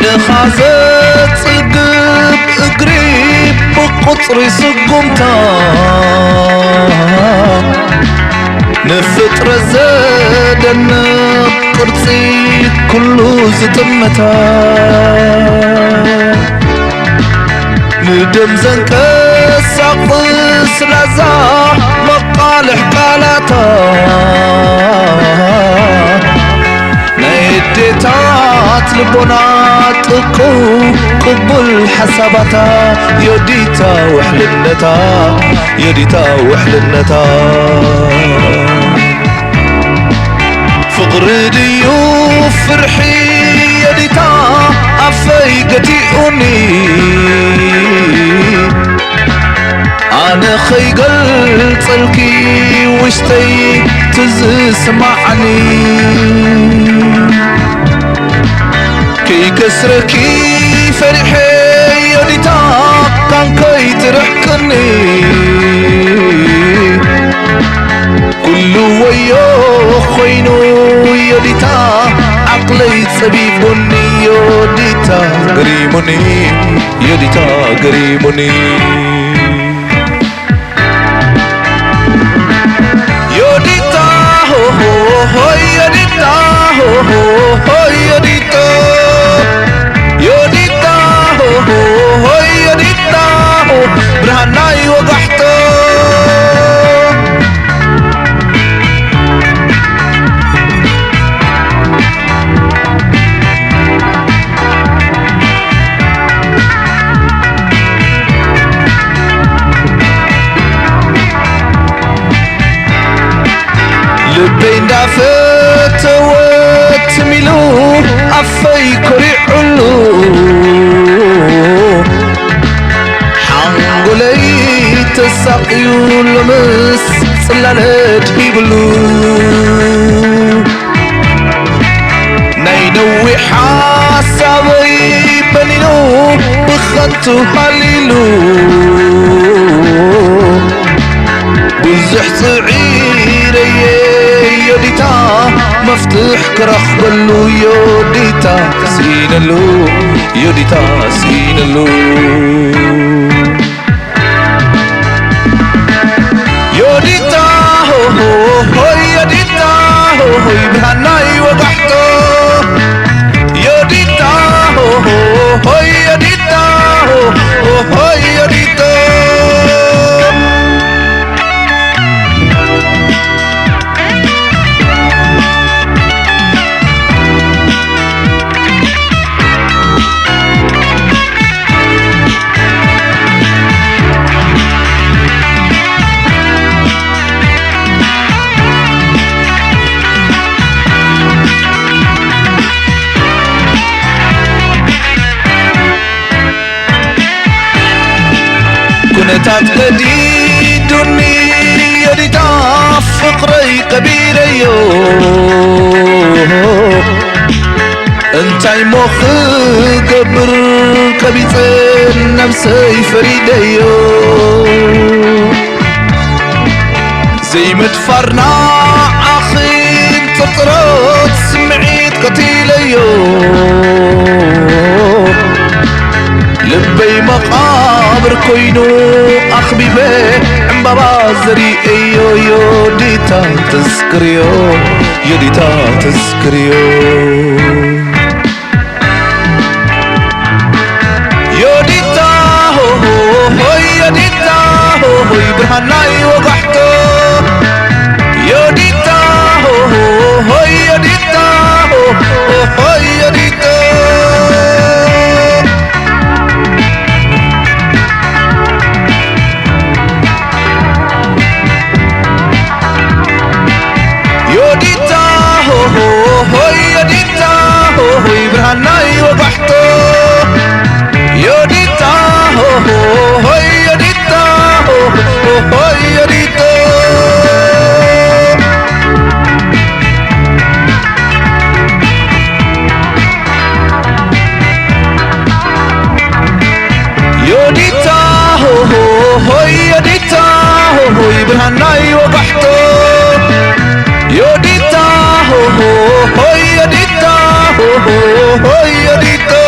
نخازت صدب قريب بقطر سقمتا نفطر زادن قرصي كله زتمتا ندم زنكسق سلازا مقالح قالاتا نيديتات لبنات قبل حسابتا يديتا وحلنتا يديتا وحلنتا فقر ديوف فرحي يديتا أفايقتي أني أنا خي قلت الكي وشتي تسمعني كي كسركي فرحي يديتا كان كي ترحكني كل ويو خينو يديتا عقلي سبيبني يديتا قريبني يديتا قريبني يديتا هو هو يديتا هو هو يديتا يديتا هو هو يديتا هو برهناي وقحتو لبين دافت وتميلو أفاي كريعلو حنقولي تساقيو لمس سلالت هيبلو نينوي حاسابي بنينو بخنتو هاليلو بزح صعيري يديتا مفتوح كرخ بلو يديتا سينلو يديتا سينلو يديتا هو هو يديتا هو بهناي وقحتو يديتا هو يديتا هو يديتا كنتات قديدني يديتا فقري كبيريو انتاي مخ قبر كبيت نفسي فريديو زي متفرنا اخي تطرد سمعيت قتيليو لبي مقابر كوينو أخبي بيه عمبابا زري ايو يوديتا تذكريو يوديتا تذكريو يوديتا هو هو يوديتا هو برهناي وقحتو يوديتا هو يوديتا هو يوديتا يوديتا هو يوديتا هو برهناي وقحتو يوديتا هو يوديتا هو يوديتا يوديتا هو يوديتا هو برهناي وقحتو يوديتا هو يوديتا هو يوديتا